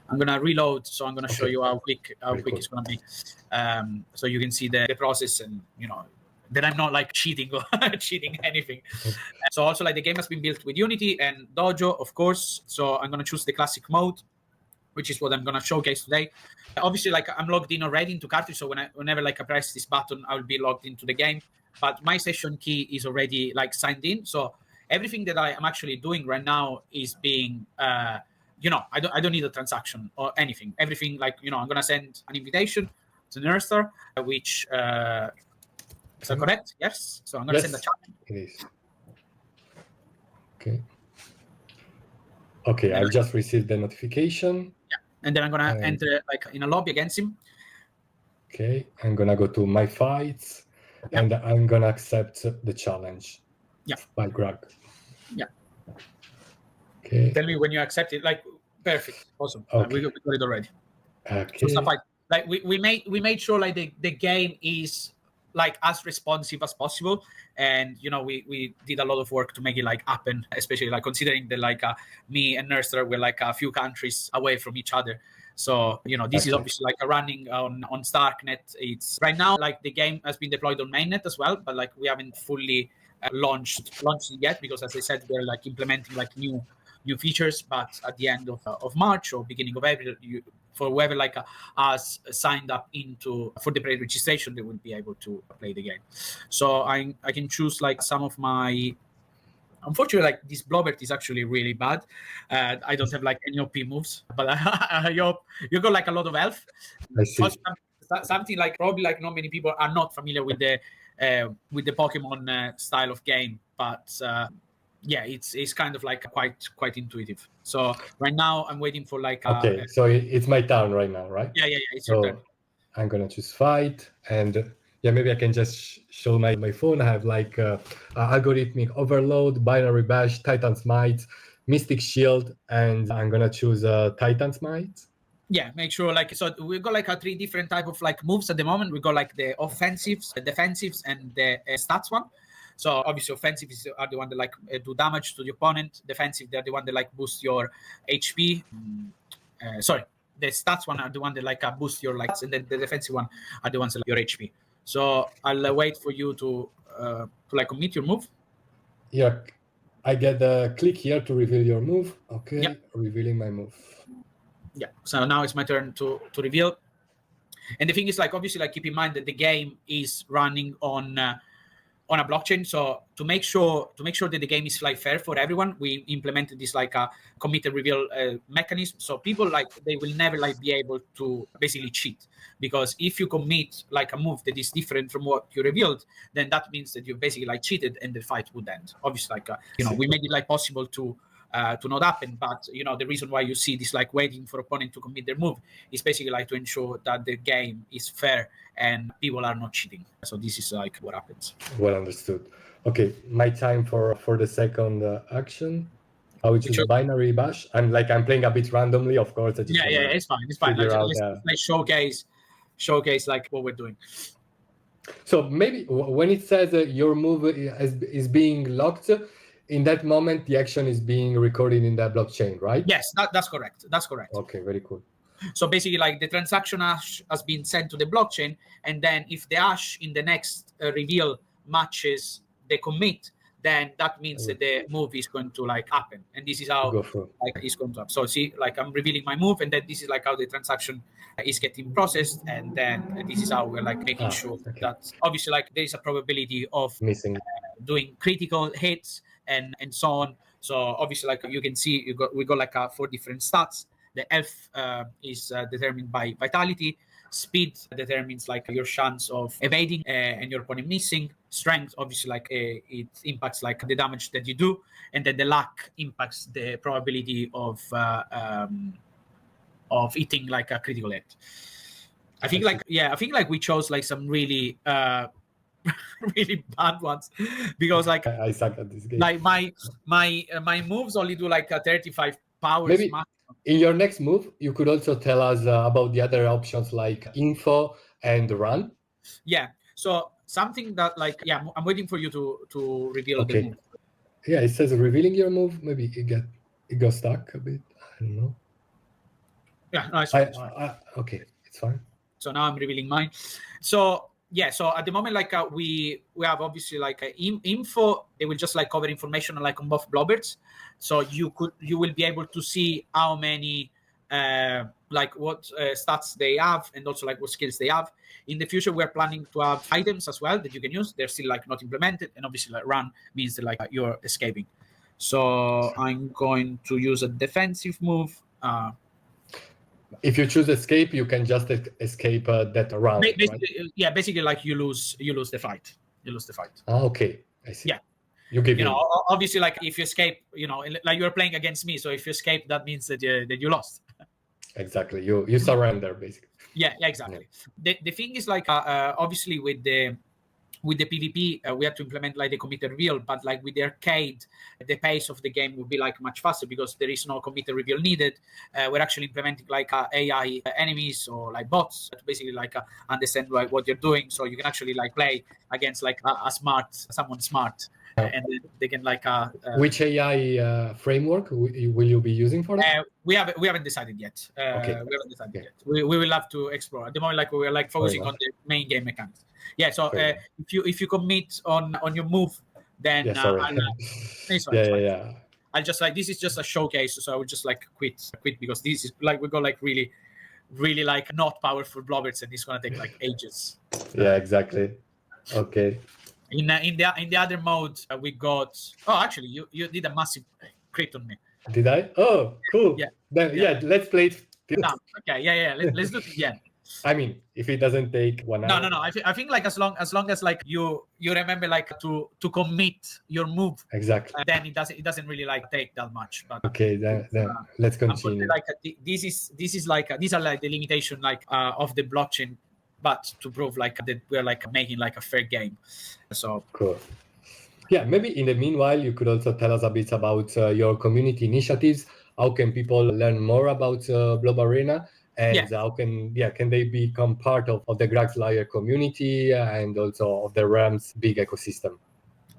I'm gonna reload, so I'm gonna show you how quick it's gonna be, so you can see the process, and that I'm not like cheating or cheating anything. So also like the game has been built with Unity and Dojo, of course. So I'm gonna choose the classic mode, which is what I'm gonna showcase today. Obviously, like I'm logged in already into Cartridge, so whenever like I press this button, I will be logged into the game. But my session key is already like signed in, so everything that I am actually doing right now is being, I don't need a transaction or anything. Everything like I'm gonna send an invitation to Nurstar, which is that correct? Yes. So I'm gonna send a chat. It is. Okay, I've just received the notification. Yeah, and then I'm gonna enter like in a lobby against him. Okay, I'm gonna go to my fights, and I'm gonna accept the challenge. By Grug. Yeah. Okay. Tell me when you accept it. Like perfect, awesome. Okay. We got it already. Okay. So like we made sure like the game is like as responsive as possible, and we did a lot of work to make it like happen, especially like considering that like me and Nurstar were like a few countries away from each other. So this is obviously like running on Starknet. It's right now like the game has been deployed on mainnet as well, but like we haven't fully launched it yet, because as I said, we're like implementing like new features. But at the end of March or beginning of April, for whoever like has signed up for the pre-registration, they will be able to play the game. So I can choose like some of my. Unfortunately, like this Blobber is actually really bad. I don't have like any OP moves, but I hope you got like a lot of health. I see. Something like probably like not many people are not familiar with the Pokemon style of game, but it's kind of like quite intuitive. So right now I'm waiting for like okay, so it's my turn right now, right? Yeah, it's your turn. I'm gonna choose fight, and maybe I can just show my phone. I have like algorithmic overload, binary bash, Titan Smite, Mystic Shield, and I'm gonna choose Titan Smite. Yeah, make sure like, so we've got like 3 different type of like moves at the moment. We got like the offensives, the defensives, and the stats one. So obviously offensives are the one that like do damage to the opponent. Defensive, they're the one that like boost your HP. The stats one are the one that like boost your likes, and then the defensive one are the ones that like your HP. So I'll wait for you to like commit your move. Yeah, I get the click here to reveal your move. Okay, revealing my move. Yeah, so now it's my turn to reveal. And the thing is, like, obviously, like, keep in mind that the game is running on a blockchain. So to make sure that the game is like fair for everyone, we implemented this like a committed reveal mechanism. So people like they will never like be able to basically cheat, because if you commit like a move that is different from what you revealed, then that means that you basically like cheated and the fight would end. Obviously, like we made it like possible to not happen, but the reason why you see this like waiting for opponent to commit their move is basically like to ensure that the game is fair and people are not cheating. So this is like what happens. Well understood. Okay, my time for the second action. I will choose binary bash. I'm playing a bit randomly, of course. It's fine. Let's showcase like what we're doing. So maybe when it says your move is being locked, in that moment the action is being recorded in the blockchain, right? Yes, that's correct. Okay, very cool. So basically, like the transaction hash has been sent to the blockchain, and then if the hash in the next reveal matches the commit, then that means that the move is going to like happen, and this is how like it's going to happen. So see, like I'm revealing my move, and then this is like how the transaction is getting processed, and then this is how we're like making sure that obviously like there is a probability of missing doing critical hits and so on. So obviously, like you can see, we got like 4 different stats. The health is determined by vitality. Speed determines like your chance of evading and your opponent missing. Strength, obviously, like it impacts like the damage that you do, and then the luck impacts the probability of hitting like a critical hit. I think like we chose like some really really bad ones, because like I suck at this game. Like my moves only do like 35 powers. Maybe in your next move, you could also tell us about the other options like info and run. Yeah. So something that like I'm waiting for you to reveal the move. Yeah, it says revealing your move. Maybe it got stuck a bit. I don't know. Yeah, no, it's fine. Okay, it's fine. So now I'm revealing mine. So yeah, so at the moment, like we have obviously like info. They will just like cover information like on both blobbers. So you will be able to see how many like what stats they have, and also like what skills they have. In the future, we're planning to have items as well that you can use. They're still like not implemented, and obviously like run means that like you're escaping. So I'm going to use a defensive move. If you choose escape, you can just escape that round, Basically, right? yeah, basically like you lose the fight. You lose the fight. Okay, I see. Yeah. You give You in. know, obviously, like if you escape, you know, like you're playing against me. So if you escape, that means that you lost. Exactly. You surrender, basically. Yeah, exactly. Yeah. The thing is like obviously with the PvP, we have to implement like the committed reveal, but like with the arcade, the pace of the game will be like much faster because there is no committed reveal needed. We're actually implementing like AI enemies or like bots to basically like understand like what you're doing, so you can actually like play against like someone smart, and then they can like. Which AI framework will you be using for that? We haven't decided yet. Okay. We haven't decided yet. We will have to explore. At the moment, like we're like focusing on the main game mechanics. Yeah. So if you commit on your move, then yeah, sorry. it's fine, yeah. I'll just like this is just a showcase, so I would just like quit because this is like we got like really like not powerful blobbers, and it's gonna take like ages. Yeah, exactly. Okay. In the other mode, we got. Oh, actually, you did a massive crit on me. Did I? Oh, cool. Yeah. Yeah. Let's play it. Okay. Yeah. Let's do it again. I mean, if it doesn't take 1 hour. No. I think like as long as like you remember like to commit your move. Exactly. Then it doesn't really like take that much. But okay, then let's continue. Like this is like these are like the limitation like of the blockchain, but to prove like that we're like making like a fair game. So cool. Yeah, maybe in the meanwhile, you could also tell us a bit about your community initiatives. How can people learn more about blobarena? And how can they become part of the Grug Slayer community and also of the Realms big ecosystem?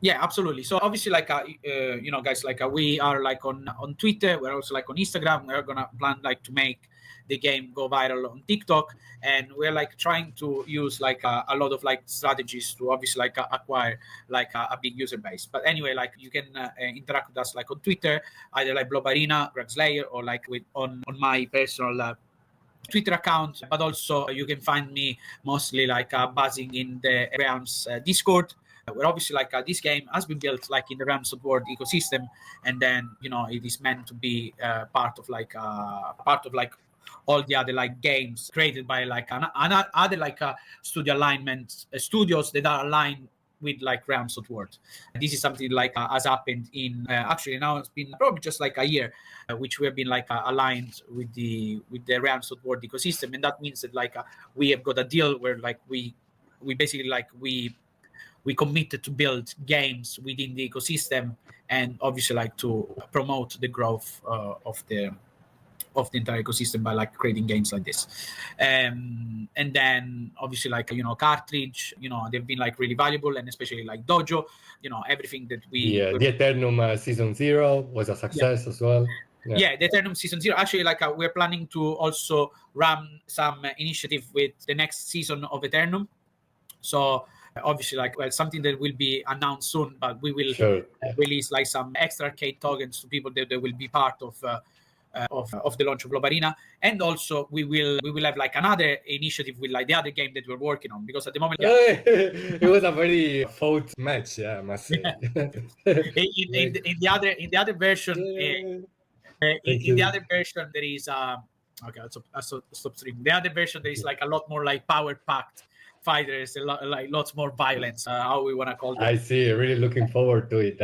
Yeah, absolutely. So obviously, like you know, guys, like we are like on Twitter. We're also like on Instagram. We're gonna plan like to make the game go viral on TikTok, and we're like trying to use like a lot of like strategies to obviously like acquire like a big user base. But anyway, like you can interact with us like on Twitter, either like blobarena, Grug Slayer, or like with on my personal Twitter account, but also you can find me mostly like buzzing in the Realms Discord, where obviously like this game has been built like in the Realms of World ecosystem, and then you know it is meant to be part of like all the other like games created by like other like studio alignment studios that are aligned with like Realms of World. This is something like has happened in actually now it's been probably just like a year, which we have been like aligned with the Realms of World ecosystem, and that means that like we have got a deal where like we basically like we committed to build games within the ecosystem, and obviously like to promote the growth of the entire ecosystem by like creating games like this. And then obviously like you know cartridge, you know they've been like really valuable, and especially like dojo, you know everything that we the Eternum season 0 was a success as well. Yeah, the Eternum season 0 actually like we're planning to also run some initiative with the next season of Eternum. So obviously like well something that will be announced soon, but we will release like some extra arcade tokens to people that will be part of the launch of blobarena, and also we will have like another initiative with like the other game that we're working on, because at the moment it was a very fought match, I must say. in the other version in the other version there is okay, I'll stop streaming. The other version there is like a lot more like power packed fighters, like lots more violence, how we want to call them. I see, really looking forward to it.